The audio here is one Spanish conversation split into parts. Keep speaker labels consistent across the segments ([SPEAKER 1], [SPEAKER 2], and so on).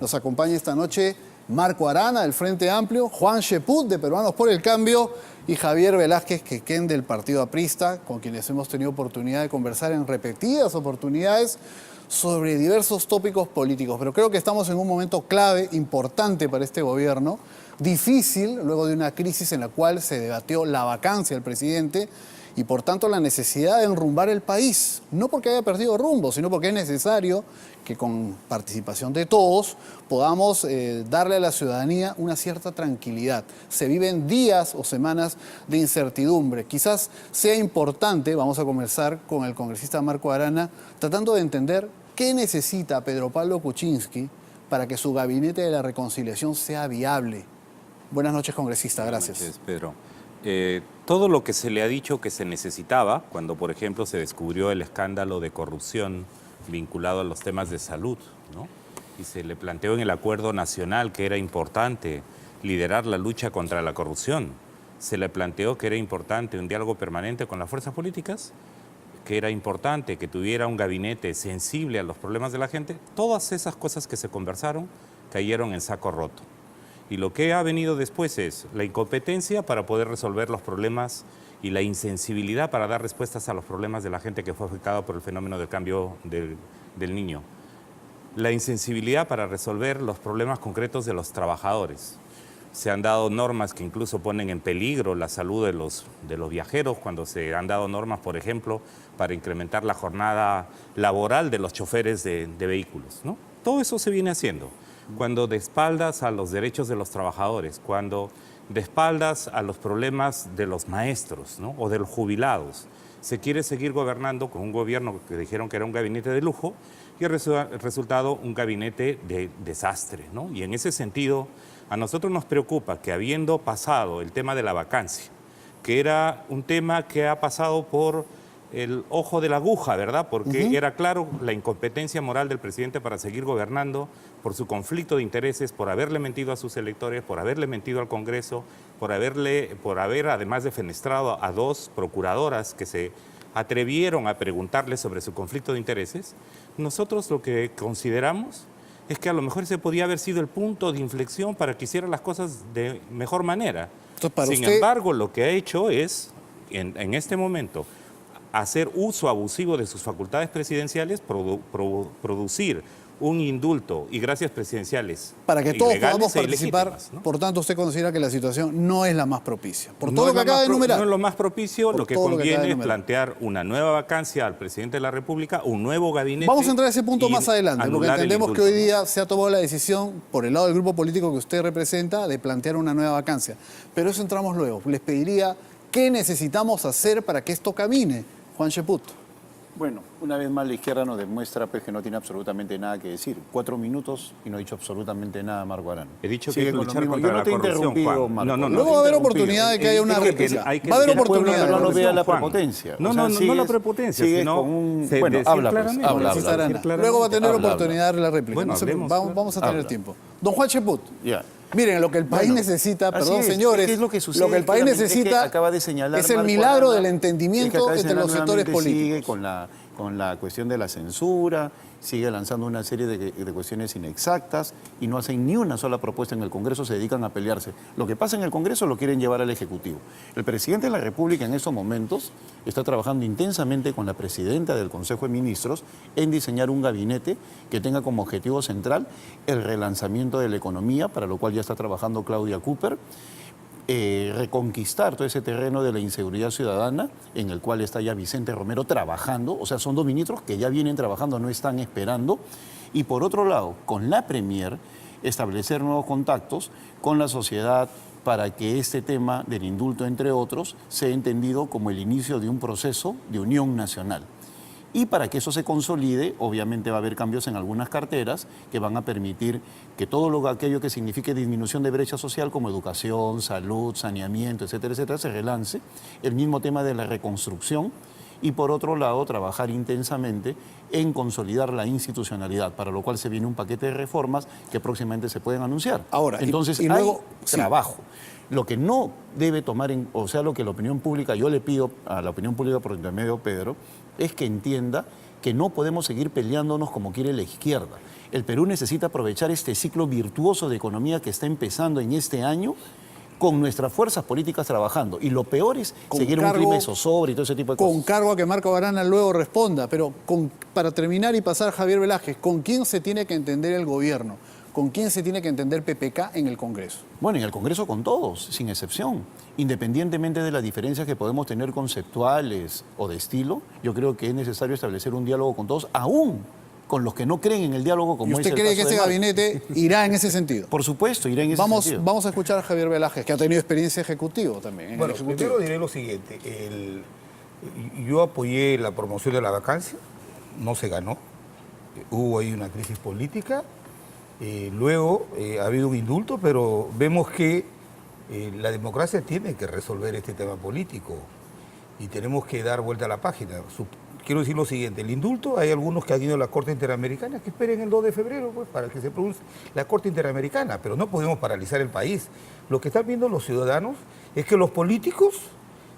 [SPEAKER 1] Nos acompaña esta noche Marco Arana, del Frente Amplio, Juan Cheput, de Peruanos por el Cambio, y Javier Velázquez Quequén, del Partido Aprista, con quienes hemos tenido oportunidad de conversar en repetidas oportunidades sobre diversos tópicos políticos. Pero creo que estamos en un momento clave, importante para este gobierno, difícil, luego de una crisis en la cual se debatió la vacancia del presidente y por tanto la necesidad de enrumbar el país, no porque haya perdido rumbo, sino porque es necesario que con participación de todos podamos darle a la ciudadanía una cierta tranquilidad. Se viven días o semanas de incertidumbre. Quizás sea importante, vamos a conversar con el congresista Marco Arana, tratando de entender qué necesita Pedro Pablo Kuczynski para que su gabinete de la reconciliación sea viable. Buenas noches, congresista. Gracias.
[SPEAKER 2] Buenas noches, Pedro. Todo lo que se le ha dicho que se necesitaba, cuando por ejemplo se descubrió el escándalo de corrupción vinculado a los temas de salud, ¿no? Y se le planteó en el acuerdo nacional que era importante liderar la lucha contra la corrupción. Se le planteó que era importante un diálogo permanente con las fuerzas políticas, que era importante que tuviera un gabinete sensible a los problemas de la gente. Todas esas cosas que se conversaron cayeron en saco roto. Y lo que ha venido después es la incompetencia para poder resolver los problemas y la insensibilidad para dar respuestas a los problemas de la gente que fue afectada por el fenómeno del cambio del niño. La insensibilidad para resolver los problemas concretos de los trabajadores. Se han dado normas que incluso ponen en peligro la salud de los viajeros, cuando se han dado normas, por ejemplo, para incrementar la jornada laboral de los choferes de vehículos, ¿no? Todo eso se viene haciendo. Cuando de espaldas a los derechos de los trabajadores, cuando de espaldas a los problemas de los maestros, ¿no? O de los jubilados, se quiere seguir gobernando con un gobierno que dijeron que era un gabinete de lujo y el resultado un gabinete de desastre, ¿no? Y en ese sentido, a nosotros nos preocupa que habiendo pasado el tema de la vacancia, que era un tema que ha pasado por el ojo de la aguja, ¿verdad? Porque era claro la incompetencia moral del presidente para seguir gobernando, por su conflicto de intereses, por haberle mentido a sus electores, por haberle mentido al Congreso, por haber además defenestrado a dos procuradoras que se atrevieron a preguntarle sobre su conflicto de intereses. Nosotros lo que consideramos es que a lo mejor ese podía haber sido el punto de inflexión para que hiciera las cosas de mejor manera.
[SPEAKER 1] Entonces,
[SPEAKER 2] Sin embargo, lo que ha hecho es, en este momento, hacer uso abusivo de sus facultades presidenciales, producir un indulto y gracias presidenciales
[SPEAKER 1] para que todos podamos
[SPEAKER 2] e
[SPEAKER 1] participar, ¿no? Por tanto, usted considera que la situación no es la más propicia. Por
[SPEAKER 2] no
[SPEAKER 1] todo lo que acaba de enumerar.
[SPEAKER 2] No es lo más propicio, lo que conviene es plantear una nueva vacancia al presidente de la República, un nuevo gabinete.
[SPEAKER 1] Vamos a entrar a ese punto más adelante, porque entendemos que hoy día se ha tomado la decisión, por el lado del grupo político que usted representa, de plantear una nueva vacancia. Pero eso entramos luego. Les pediría, ¿qué necesitamos hacer para que esto camine? Juan Cheput.
[SPEAKER 3] Bueno, una vez más la izquierda nos demuestra pues, que no tiene absolutamente nada que decir. 4 minutos y no ha dicho absolutamente nada Marco Arana.
[SPEAKER 2] He dicho que hay que luchar contra
[SPEAKER 3] Yo no
[SPEAKER 2] la
[SPEAKER 3] te he
[SPEAKER 2] corrupción,
[SPEAKER 3] interrumpido,
[SPEAKER 2] Juan.
[SPEAKER 3] Marco.
[SPEAKER 2] No.
[SPEAKER 1] Luego va a haber oportunidad de que haya una réplica. Va a haber oportunidad.
[SPEAKER 3] No vea la prepotencia.
[SPEAKER 2] No la prepotencia, sino
[SPEAKER 3] bueno, habla claramente.
[SPEAKER 1] Luego va a tener oportunidad de darle la réplica.
[SPEAKER 2] Bueno,
[SPEAKER 1] vamos a tener tiempo. Don Juan Cheput.
[SPEAKER 3] Ya.
[SPEAKER 1] Miren, lo que el país necesita, perdón señores,
[SPEAKER 3] es lo que sucede,
[SPEAKER 1] lo que el país necesita
[SPEAKER 3] acaba de señalar
[SPEAKER 1] es el
[SPEAKER 3] Marco
[SPEAKER 1] milagro
[SPEAKER 3] Arana,
[SPEAKER 1] del entendimiento entre los sectores políticos.
[SPEAKER 3] Sigue con la cuestión de la censura, sigue lanzando una serie de cuestiones inexactas y no hacen ni una sola propuesta en el Congreso, se dedican a pelearse. Lo que pasa en el Congreso lo quieren llevar al Ejecutivo. El presidente de la República en estos momentos está trabajando intensamente con la presidenta del Consejo de Ministros en diseñar un gabinete que tenga como objetivo central el relanzamiento de la economía, para lo cual ya está trabajando Claudia Cooper, reconquistar todo ese terreno de la inseguridad ciudadana en el cual está ya Vicente Romero trabajando, o sea, son dos ministros que ya vienen trabajando, no están esperando, y por otro lado, con la Premier, establecer nuevos contactos con la sociedad para que este tema del indulto, entre otros, sea entendido como el inicio de un proceso de unión nacional. Y para que eso se consolide, obviamente va a haber cambios en algunas carteras que van a permitir que todo aquello que signifique disminución de brecha social como educación, salud, saneamiento, etcétera, etcétera, se relance. El mismo tema de la reconstrucción y por otro lado trabajar intensamente en consolidar la institucionalidad, para lo cual se viene un paquete de reformas que próximamente se pueden anunciar.
[SPEAKER 1] Ahora,
[SPEAKER 3] entonces
[SPEAKER 1] y luego,
[SPEAKER 3] hay trabajo. Lo que no debe tomar o sea, lo que la opinión pública, yo le pido a la opinión pública por intermedio de Pedro, es que entienda que no podemos seguir peleándonos como quiere la izquierda. El Perú necesita aprovechar este ciclo virtuoso de economía que está empezando en este año con nuestras fuerzas políticas trabajando. Y lo peor es seguir un crimen zozobra y todo ese tipo de cosas.
[SPEAKER 1] Con cargo a que Marco Arana luego responda, pero para terminar y pasar, Javier Velázquez, ¿con quién se tiene que entender el gobierno? ¿Con quién se tiene que entender PPK en el Congreso?
[SPEAKER 3] Bueno, en el Congreso con todos, sin excepción. Independientemente de las diferencias que podemos tener conceptuales o de estilo, yo creo que es necesario establecer un diálogo con todos, aún con los que no creen en el diálogo como
[SPEAKER 1] ¿Y usted
[SPEAKER 3] es el
[SPEAKER 1] cree
[SPEAKER 3] caso
[SPEAKER 1] que ese
[SPEAKER 3] de Marco.
[SPEAKER 1] gabinete irá en ese sentido?
[SPEAKER 3] Por supuesto, irá en ese sentido.
[SPEAKER 1] Vamos a escuchar a Javier Velázquez, que ha tenido experiencia ejecutiva también. En
[SPEAKER 4] Bueno,
[SPEAKER 1] el ejecutivo.
[SPEAKER 4] primero diré lo siguiente. Yo apoyé la promoción de la vacancia, no se ganó. Hubo ahí una crisis política. Luego ha habido un indulto, pero vemos que la democracia tiene que resolver este tema político y tenemos que dar vuelta a la página. Quiero decir lo siguiente, el indulto, hay algunos que han ido a la Corte Interamericana, que esperen el 2 de febrero pues, para que se pronuncie la Corte Interamericana, pero no podemos paralizar el país. Lo que están viendo los ciudadanos es que los políticos,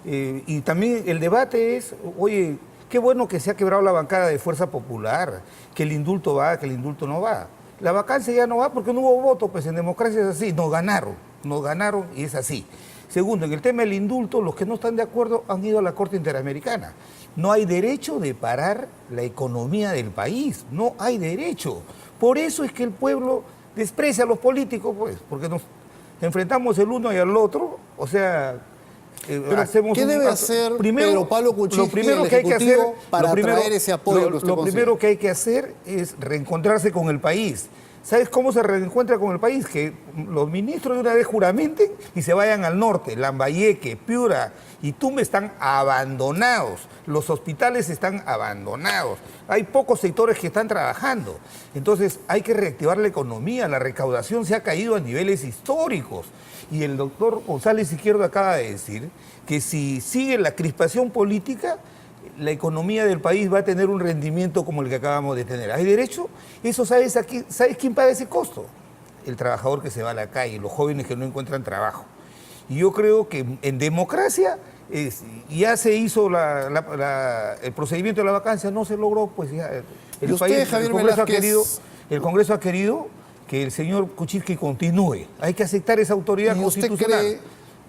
[SPEAKER 4] y también el debate es, oye, qué bueno que se ha quebrado la bancada de Fuerza Popular, que el indulto va, que el indulto no va. La vacancia ya no va porque no hubo voto, pues en democracia es así, nos ganaron y es así. Segundo, en el tema del indulto, los que no están de acuerdo han ido a la Corte Interamericana. No hay derecho de parar la economía del país, no hay derecho. Por eso es que el pueblo desprecia a los políticos, pues, porque nos enfrentamos el uno y al otro, o sea...
[SPEAKER 1] ¿Qué debe hacer Pedro Pablo Kuczynski y el Ejecutivo para atraer ese apoyo que usted
[SPEAKER 4] Lo
[SPEAKER 1] considera?
[SPEAKER 4] primero que hay que hacer es reencontrarse con el país. ¿Sabes cómo se reencuentra con el país? Que los ministros de una vez juramenten y se vayan al norte. Lambayeque, Piura y Tumbes están abandonados. Los hospitales están abandonados. Hay pocos sectores que están trabajando. Entonces hay que reactivar la economía. La recaudación se ha caído a niveles históricos. Y el doctor González Izquierdo acaba de decir que si sigue la crispación política, la economía del país va a tener un rendimiento como el que acabamos de tener. ¿Hay derecho? Eso ¿sabes quién paga ese costo? El trabajador que se va a la calle, los jóvenes que no encuentran trabajo. Y yo creo que en democracia ya se hizo el procedimiento de la vacancia, no se logró, pues ya el Congreso ha querido que el señor Kuczynski continúe. Hay que aceptar esa autoridad
[SPEAKER 1] ¿Y usted
[SPEAKER 4] constitucional.
[SPEAKER 1] cree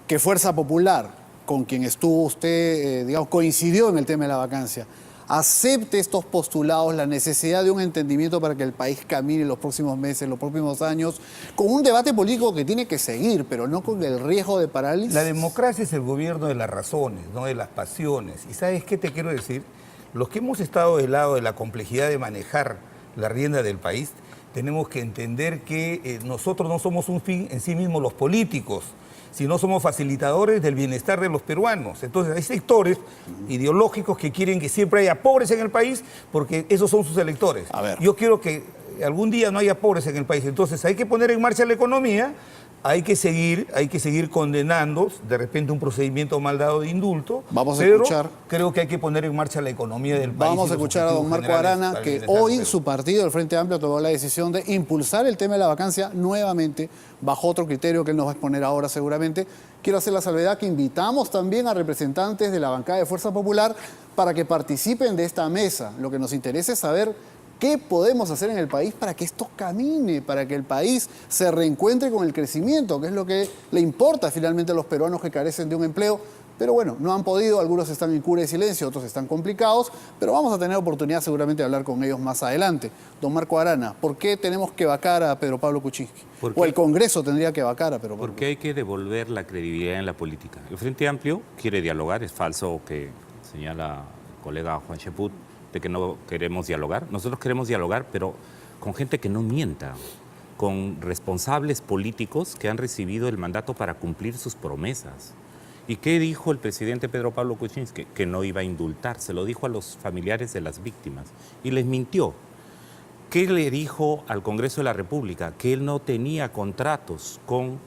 [SPEAKER 1] que Fuerza Popular, con quien estuvo usted, digamos, coincidió en el tema de la vacancia, acepte estos postulados, la necesidad de un entendimiento para que el país camine los próximos meses, los próximos años, con un debate político que tiene que seguir, pero no con el riesgo de parálisis?
[SPEAKER 4] La democracia es el gobierno de las razones, no de las pasiones. ¿Y sabes qué te quiero decir? Los que hemos estado del lado de la complejidad de manejar la rienda del país, tenemos que entender que nosotros no somos un fin en sí mismos los políticos, sino somos facilitadores del bienestar de los peruanos. Entonces hay sectores ideológicos que quieren que siempre haya pobres en el país porque esos son sus electores.
[SPEAKER 1] A ver.
[SPEAKER 4] Yo quiero que algún día no haya pobres en el país. Entonces hay que poner en marcha la economía, hay que seguir condenando de repente un procedimiento mal dado de indulto.
[SPEAKER 1] Vamos a
[SPEAKER 4] pero
[SPEAKER 1] escuchar.
[SPEAKER 4] creo que hay que poner en marcha la economía del país.
[SPEAKER 1] Vamos a
[SPEAKER 4] y los
[SPEAKER 1] escuchar a don
[SPEAKER 4] objetivos
[SPEAKER 1] Marco
[SPEAKER 4] generales
[SPEAKER 1] Arana,
[SPEAKER 4] para el
[SPEAKER 1] que
[SPEAKER 4] bienestar del
[SPEAKER 1] hoy
[SPEAKER 4] Perú.
[SPEAKER 1] su partido, el Frente Amplio, tomó la decisión de impulsar el tema de la vacancia nuevamente, bajo otro criterio que él nos va a exponer ahora seguramente. Quiero hacer la salvedad que invitamos también a representantes de la bancada de Fuerza Popular para que participen de esta mesa. Lo que nos interesa es saber qué podemos hacer en el país para que esto camine, para que el país se reencuentre con el crecimiento, que es lo que le importa finalmente a los peruanos que carecen de un empleo. Pero bueno, no han podido, algunos están en cura de silencio, otros están complicados, pero vamos a tener oportunidad seguramente de hablar con ellos más adelante. Don Marco Arana, ¿por qué tenemos que vacar a Pedro Pablo Kuczynski? O el Congreso tendría que vacar a Pedro Pablo.
[SPEAKER 2] Porque hay que devolver la credibilidad en la política. El Frente Amplio quiere dialogar, es falso que señala el colega Juan Cheput de que no queremos dialogar. Nosotros queremos dialogar, pero con gente que no mienta, con responsables políticos que han recibido el mandato para cumplir sus promesas. ¿Y qué dijo el presidente Pedro Pablo Kuczynski? Que no iba a indultar, se lo dijo a los familiares de las víctimas y les mintió. ¿Qué le dijo al Congreso de la República? Que él no tenía contratos con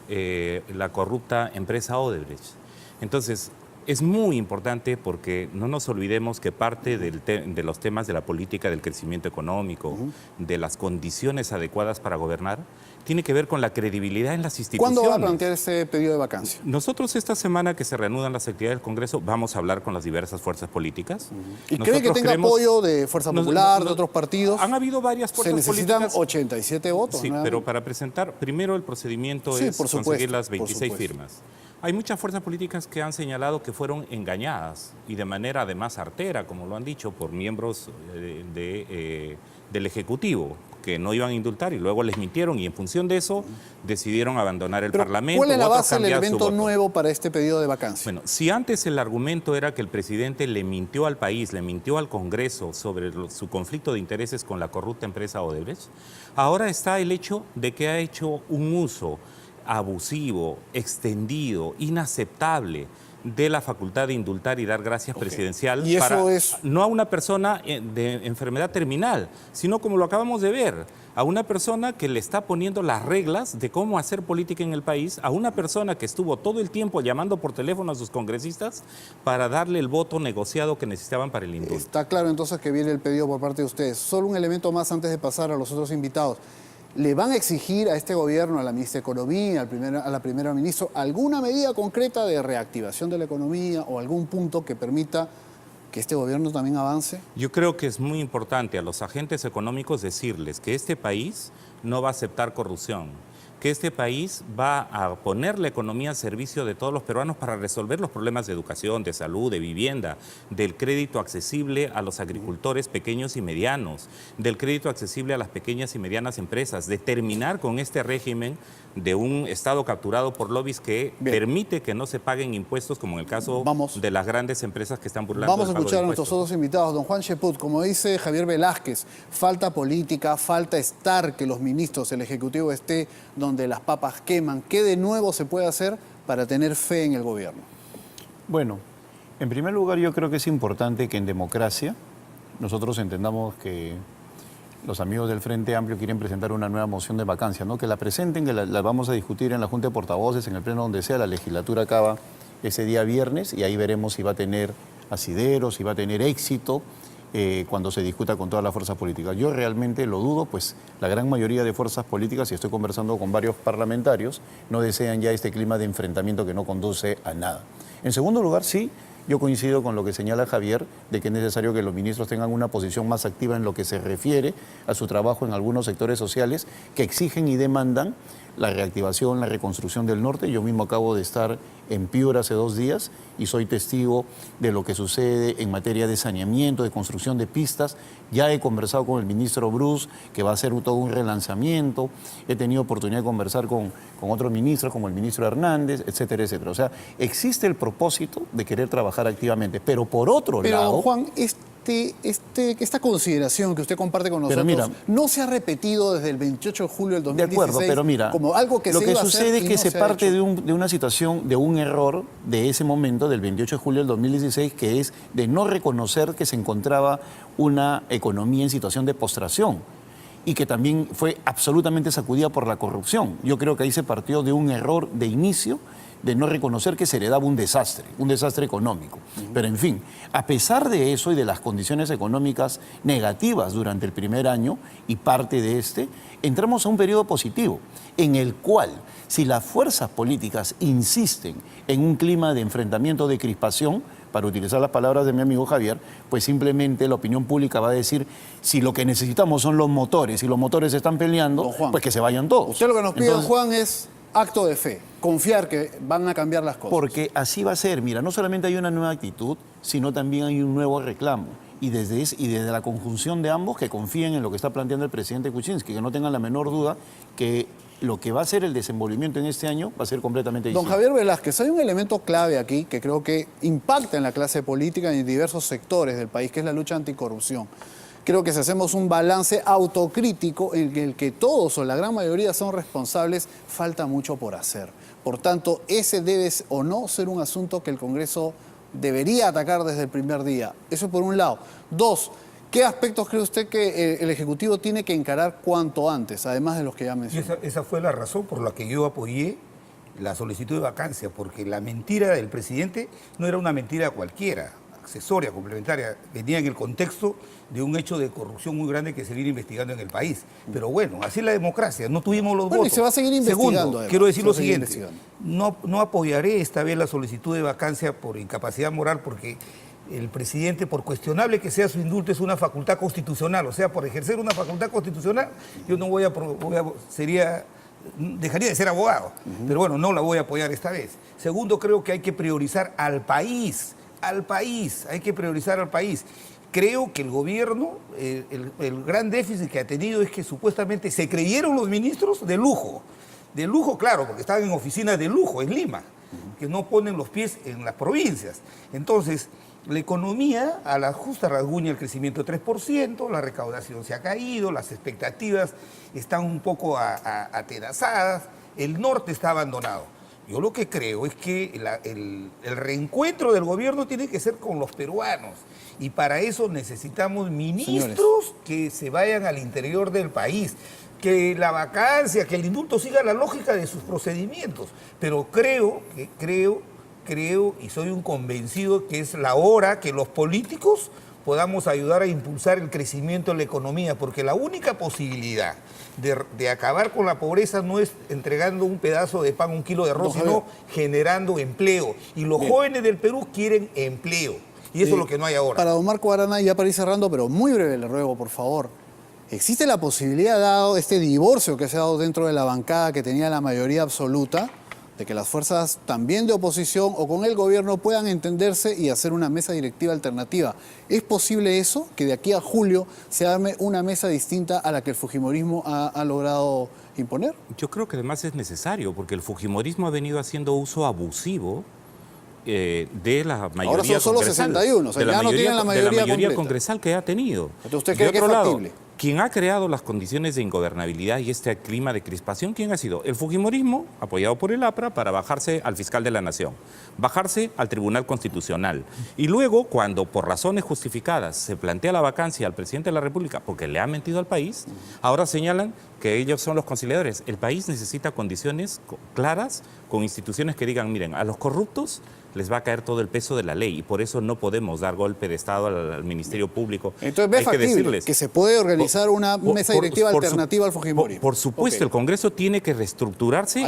[SPEAKER 2] la corrupta empresa Odebrecht. Entonces, Es muy importante porque no nos olvidemos que parte de los temas de la política, del crecimiento económico, de las condiciones adecuadas para gobernar, tiene que ver con la credibilidad en las instituciones.
[SPEAKER 1] ¿Cuándo va a plantear ese pedido de vacancia?
[SPEAKER 2] Nosotros esta semana que se reanudan las actividades del Congreso vamos a hablar con las diversas fuerzas políticas.
[SPEAKER 1] ¿Y cree que tenga apoyo de Fuerza Popular, de otros partidos?
[SPEAKER 2] Han habido varias fuerzas políticas.
[SPEAKER 1] Se necesitan 87 votos.
[SPEAKER 2] Sí, pero para presentar, primero el procedimiento es conseguir las 26 firmas. Hay muchas fuerzas políticas que han señalado que fueron engañadas y de manera además artera, como lo han dicho, por miembros del Ejecutivo, que no iban a indultar y luego les mintieron y en función de eso decidieron abandonar el Parlamento.
[SPEAKER 1] ¿Cuál es la base del elemento nuevo para este pedido de vacancia?
[SPEAKER 2] Bueno, si antes el argumento era que el presidente le mintió al país, le mintió al Congreso sobre su conflicto de intereses con la corrupta empresa Odebrecht, ahora está el hecho de que ha hecho un uso abusivo, extendido, inaceptable de la facultad de indultar y dar gracias presidencial
[SPEAKER 1] ¿Y eso
[SPEAKER 2] para,
[SPEAKER 1] es?
[SPEAKER 2] no a una persona de enfermedad terminal, sino como lo acabamos de ver, a una persona que le está poniendo las reglas de cómo hacer política en el país, a una persona que estuvo todo el tiempo llamando por teléfono a sus congresistas para darle el voto negociado que necesitaban para el indulto.
[SPEAKER 1] Está claro entonces que viene el pedido por parte de ustedes. Solo un elemento más antes de pasar a los otros invitados. ¿Le van a exigir a este gobierno, a la ministra de Economía, a la primera ministra, alguna medida concreta de reactivación de la economía o algún punto que permita que este gobierno también avance?
[SPEAKER 2] Yo creo que es muy importante a los agentes económicos decirles que este país no va a aceptar corrupción, que este país va a poner la economía al servicio de todos los peruanos para resolver los problemas de educación, de salud, de vivienda, del crédito accesible a los agricultores pequeños y medianos, del crédito accesible a las pequeñas y medianas empresas, de terminar con este régimen de un Estado capturado por lobbies que permite que no se paguen impuestos, como en el caso de las grandes empresas que están burlando.
[SPEAKER 1] Vamos a escuchar a nuestros otros invitados. Don Juan Cheput, como dice Javier Velázquez, falta política, falta estar que los ministros, el Ejecutivo esté donde las papas queman. ¿Qué de nuevo se puede hacer para tener fe en el gobierno?
[SPEAKER 3] Bueno, en primer lugar yo creo que es importante que en democracia nosotros entendamos que los amigos del Frente Amplio quieren presentar una nueva moción de vacancia, ¿no? Que la presenten, que la vamos a discutir en la Junta de Portavoces, en el pleno donde sea. La legislatura acaba ese día viernes y ahí veremos si va a tener asidero, si va a tener éxito cuando se discuta con todas las fuerzas políticas. Yo realmente lo dudo, pues la gran mayoría de fuerzas políticas, y estoy conversando con varios parlamentarios, no desean ya este clima de enfrentamiento que no conduce a nada. En segundo lugar, sí, yo coincido con lo que señala Javier, de que es necesario que los ministros tengan una posición más activa en lo que se refiere a su trabajo en algunos sectores sociales que exigen y demandan la reactivación, la reconstrucción del norte. Yo mismo acabo de estar en Piura hace 2 días y soy testigo de lo que sucede en materia de saneamiento, de construcción de pistas. Ya he conversado con el ministro Bruce, que va a hacer todo un relanzamiento. He tenido oportunidad de conversar con otros ministros, como el ministro Hernández, etcétera, etcétera. O sea, existe el propósito de querer trabajar activamente, pero por otro lado...
[SPEAKER 1] Pero Juan, esta consideración que usted comparte con nosotros
[SPEAKER 3] mira,
[SPEAKER 1] no se ha repetido desde el 28 de julio del 2016
[SPEAKER 3] de acuerdo, pero mira,
[SPEAKER 1] como algo que
[SPEAKER 3] lo
[SPEAKER 1] se
[SPEAKER 3] que
[SPEAKER 1] iba a
[SPEAKER 3] sucede
[SPEAKER 1] hacer
[SPEAKER 3] es que
[SPEAKER 1] no
[SPEAKER 3] se parte
[SPEAKER 1] ha hecho.
[SPEAKER 3] de una situación, de un error de ese momento, del 28 de julio del 2016, que es de no reconocer que se encontraba una economía en situación de postración y que también fue absolutamente sacudida por la corrupción. Yo creo que ahí se partió de un error de inicio, de no reconocer que se heredaba un desastre económico. Pero en fin, a pesar de eso y de las condiciones económicas negativas durante el primer año y parte de entramos a un periodo positivo en el cual, si las fuerzas políticas insisten en un clima de enfrentamiento, de crispación, para utilizar las palabras de mi amigo Javier, pues simplemente la opinión pública va a decir, si lo que necesitamos son los motores y los motores están peleando,
[SPEAKER 1] Juan,
[SPEAKER 3] pues que se vayan todos.
[SPEAKER 1] Usted lo que nos pide, don Juan, es acto de fe, confiar que van a cambiar las cosas.
[SPEAKER 3] Porque así va a ser. Mira, no solamente hay una nueva actitud, sino también hay un nuevo reclamo. Y desde la conjunción de ambos, que confíen en lo que está planteando el presidente Kuczynski, que no tengan la menor duda que lo que va a ser el desenvolvimiento en este año va a ser completamente distinto.
[SPEAKER 1] Don Javier Velázquez, hay un elemento clave aquí que creo que impacta en la clase política y en diversos sectores del país, que es la lucha anticorrupción. Creo que si hacemos un balance autocrítico en el que todos o la gran mayoría son responsables, falta mucho por hacer. Por tanto, ese debe o no ser un asunto que el Congreso debería atacar desde el primer día. Eso por un lado. 2, ¿qué aspectos cree usted que el Ejecutivo tiene que encarar cuanto antes, además de los que ya mencioné?
[SPEAKER 4] Esa fue la razón por la que yo apoyé la solicitud de vacancia, porque la mentira del presidente no era una mentira cualquiera, accesoria, complementaria, venía en el contexto de un hecho de corrupción muy grande que se viene investigando en el país. Pero bueno, así es la democracia, no tuvimos los votos.
[SPEAKER 1] Y se va a seguir investigando.
[SPEAKER 4] Segundo,
[SPEAKER 1] además,
[SPEAKER 4] quiero decir lo
[SPEAKER 1] se va a seguir
[SPEAKER 4] siguiente,
[SPEAKER 1] investigando.
[SPEAKER 4] no apoyaré esta vez la solicitud de vacancia por incapacidad moral, porque el presidente, por cuestionable que sea su indulto, es una facultad constitucional. O sea, por ejercer una facultad constitucional, yo no dejaría de ser abogado. Pero bueno, no la voy a apoyar esta vez. Segundo, creo que hay que priorizar al país, hay que priorizar al país. Creo que el gobierno, el gran déficit que ha tenido es que supuestamente se creyeron los ministros de lujo, claro, porque estaban en oficinas de lujo en Lima, que no ponen los pies en las provincias. Entonces, la economía a la justa rasguña el crecimiento de 3%, la recaudación se ha caído, las expectativas están un poco atenazadas, el norte está abandonado. Yo lo que creo es que el reencuentro del gobierno tiene que ser con los peruanos, y para eso necesitamos ministros que se vayan al interior del país, que la vacancia, que el indulto siga la lógica de sus procedimientos, pero creo y soy un convencido que es la hora que los políticos podamos ayudar a impulsar el crecimiento de la economía, porque la única posibilidad de acabar con la pobreza no es entregando un pedazo de pan, un kilo de arroz, sino generando empleo. Y los jóvenes del Perú quieren empleo, y eso es lo que no hay ahora.
[SPEAKER 1] Para don Marco Arana, ya para ir cerrando, pero muy breve le ruego, por favor. ¿Existe la posibilidad, dado este divorcio que se ha dado dentro de la bancada que tenía la mayoría absoluta, de que las fuerzas también de oposición o con el gobierno puedan entenderse y hacer una mesa directiva alternativa? ¿Es posible eso? Que de aquí a julio se arme una mesa distinta a la que el fujimorismo ha logrado imponer.
[SPEAKER 2] Yo creo que además es necesario, porque el fujimorismo ha venido haciendo uso abusivo de la mayoría
[SPEAKER 1] ahora son solo
[SPEAKER 2] congresal,
[SPEAKER 1] 61, o sea, ya no tienen la mayoría completa.
[SPEAKER 2] Congresal que ha tenido.
[SPEAKER 1] Entonces, ¿usted cree que es
[SPEAKER 2] otro lado,
[SPEAKER 1] factible?
[SPEAKER 2] quien ha creado las condiciones de ingobernabilidad y este clima de crispación, ¿quién ha sido? El fujimorismo, apoyado por el APRA, para bajarse al fiscal de la Nación, bajarse al Tribunal Constitucional. Y luego, cuando por razones justificadas se plantea la vacancia al presidente de la República porque le ha mentido al país, ahora señalan que ellos son los conciliadores. El país necesita condiciones claras, con instituciones que digan, miren, a los corruptos les va a caer todo el peso de la ley, y por eso no podemos dar golpe de Estado al Ministerio Público.
[SPEAKER 1] Entonces, ¿ve factible que se puede organizar una mesa directiva alternativa al fujimorismo?
[SPEAKER 2] Por supuesto, el Congreso tiene que reestructurarse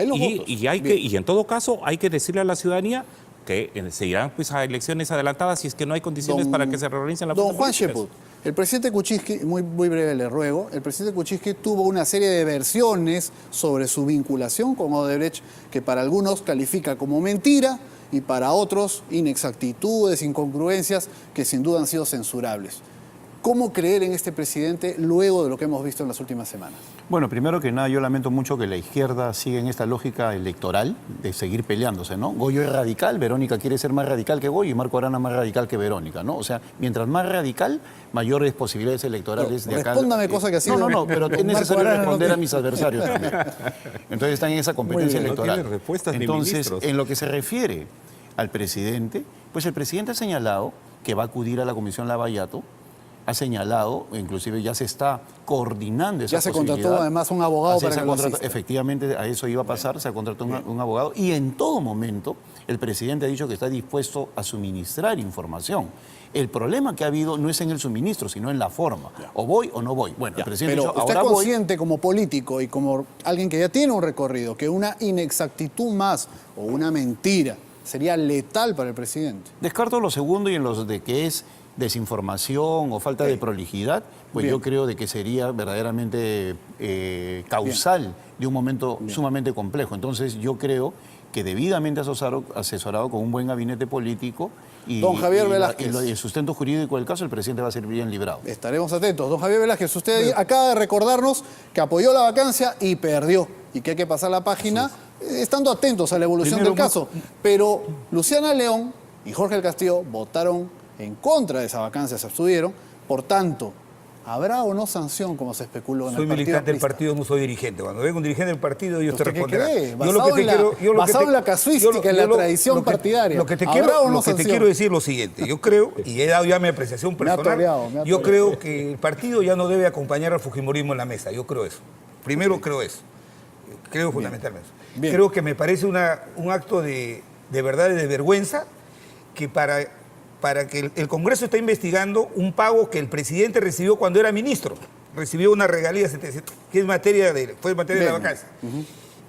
[SPEAKER 2] y en todo caso hay que decirle a la ciudadanía que se irán pues, a elecciones adelantadas si es que no hay condiciones para que se reorganicen las
[SPEAKER 1] Don Juan Sheput, el presidente Kuczynski, muy breve le ruego, el presidente Kuczynski tuvo una serie de versiones sobre su vinculación con Odebrecht que para algunos califica como mentira y para otros inexactitudes, incongruencias que sin duda han sido censurables. ¿Cómo creer en este presidente luego de lo que hemos visto en las últimas semanas?
[SPEAKER 3] Bueno, primero que nada, yo lamento mucho que la izquierda siga en esta lógica electoral de seguir peleándose, ¿no? Goyo es radical, Verónica quiere ser más radical que Goyo y Marco Arana más radical que Verónica, ¿no? O sea, mientras más radical, mayores posibilidades electorales
[SPEAKER 1] pero
[SPEAKER 3] de acá.
[SPEAKER 1] Respóndame cosa que ha sido.
[SPEAKER 3] No, pero es necesario responder a mis adversarios también. Entonces están en esa competencia electoral.
[SPEAKER 2] No tiene respuestas ni
[SPEAKER 3] Entonces,
[SPEAKER 2] ministros.
[SPEAKER 3] en lo que se refiere al presidente, pues el presidente ha señalado que va a acudir a la Comisión Lavallato, ha señalado, inclusive ya se está coordinando esa
[SPEAKER 1] Ya se
[SPEAKER 3] posibilidad.
[SPEAKER 1] contrató además un abogado
[SPEAKER 3] Así
[SPEAKER 1] para
[SPEAKER 3] se
[SPEAKER 1] que lo
[SPEAKER 3] contrató,
[SPEAKER 1] asista.
[SPEAKER 3] efectivamente, a eso iba a pasar, se contrató un abogado y en todo momento el presidente ha dicho que está dispuesto a suministrar información. El problema que ha habido no es en el suministro, sino en la forma. O voy o no voy. Bueno, el presidente
[SPEAKER 1] Pero
[SPEAKER 3] ha dicho,
[SPEAKER 1] usted
[SPEAKER 3] ahora
[SPEAKER 1] es
[SPEAKER 3] voy.
[SPEAKER 1] consciente como político y como alguien que ya tiene un recorrido que una inexactitud más o una mentira sería letal para el presidente.
[SPEAKER 3] Descarto lo segundo y en los de que es desinformación o falta de prolijidad, pues
[SPEAKER 1] Bien.
[SPEAKER 3] yo creo de que sería verdaderamente causal de un momento sumamente complejo. Entonces yo creo que debidamente asesorado con un buen gabinete político y,
[SPEAKER 1] Don Javier Velázquez.
[SPEAKER 3] y el sustento jurídico del caso, el presidente va a ser bien librado.
[SPEAKER 1] Estaremos atentos. Don Javier Velázquez, usted acaba de recordarnos que apoyó la vacancia y perdió y que hay que pasar la página estando atentos a la evolución
[SPEAKER 4] Primero,
[SPEAKER 1] del caso. Pero Luciana León y Jorge del Castillo votaron en contra de esa vacancia, se abstuvieron. Por tanto, ¿habrá o no sanción como se especuló en
[SPEAKER 4] Soy
[SPEAKER 1] el partido?
[SPEAKER 4] militante del
[SPEAKER 1] aprista?
[SPEAKER 4] partido, no soy dirigente. Cuando venga un dirigente del partido, ellos te
[SPEAKER 1] ¿Usted qué
[SPEAKER 4] responderán.
[SPEAKER 1] cree?
[SPEAKER 4] Yo
[SPEAKER 1] Basado en la casuística, en la tradición partidaria.
[SPEAKER 4] Lo que te
[SPEAKER 1] ¿Habrá
[SPEAKER 4] quiero,
[SPEAKER 1] o no
[SPEAKER 4] lo que te
[SPEAKER 1] sanción?
[SPEAKER 4] quiero decir es lo siguiente. Yo creo, y he dado ya mi apreciación
[SPEAKER 1] Me ha
[SPEAKER 4] personal,
[SPEAKER 1] toreado.
[SPEAKER 4] yo creo que el partido ya no debe acompañar al fujimorismo en la mesa. Yo creo eso. Primero creo eso. Creo fundamentalmente.
[SPEAKER 1] Bien.
[SPEAKER 4] Creo que me parece un acto de verdad y de vergüenza que para que el Congreso está investigando un pago que el presidente recibió cuando era ministro. Recibió una regalía 700, que fue materia de la vacancia.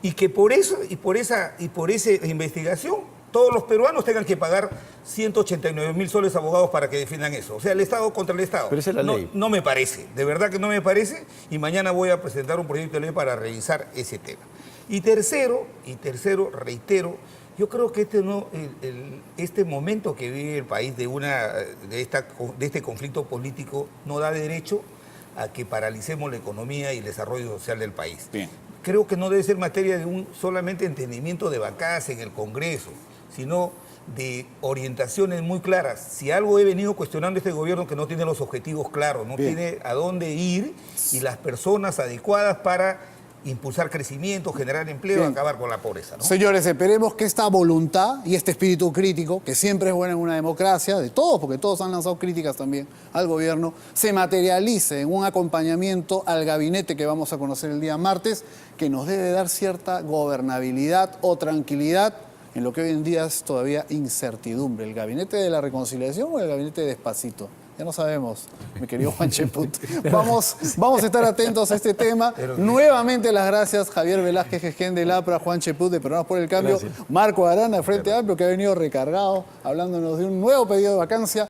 [SPEAKER 4] Y que por eso, y por esa investigación, todos los peruanos tengan que pagar 189.000 soles a abogados para que defiendan eso. O sea, el Estado contra el Estado.
[SPEAKER 3] Pero esa es la ley.
[SPEAKER 4] No me parece, de verdad que no me parece, y mañana voy a presentar un proyecto de ley para revisar ese tema. Y tercero, reitero, yo creo que este momento que vive el país de este conflicto político no da derecho a que paralicemos la economía y el desarrollo social del país.
[SPEAKER 1] Bien.
[SPEAKER 4] Creo que no debe ser materia de un solamente entendimiento de vacancia en el Congreso, sino de orientaciones muy claras. Si algo he venido cuestionando este gobierno, que no tiene los objetivos claros, no
[SPEAKER 1] Bien.
[SPEAKER 4] tiene a dónde ir y las personas adecuadas para impulsar crecimiento, generar empleo,
[SPEAKER 1] Bien.
[SPEAKER 4] acabar con la pobreza, ¿no?
[SPEAKER 1] Señores, esperemos que esta voluntad y este espíritu crítico, que siempre es bueno en una democracia, de todos, porque todos han lanzado críticas también al gobierno, se materialice en un acompañamiento al gabinete que vamos a conocer el día martes, que nos debe dar cierta gobernabilidad o tranquilidad en lo que hoy en día es todavía incertidumbre. ¿El gabinete de la reconciliación o el gabinete de Despacito? Ya no sabemos, mi querido Juan Cheput. Vamos a estar atentos a este tema. Nuevamente las gracias, Javier Velázquez, Gején del APRA, Juan Cheput de Peruanos por el Cambio, Marco Arana, Frente Amplio, que ha venido recargado, hablándonos de un nuevo pedido de vacancia.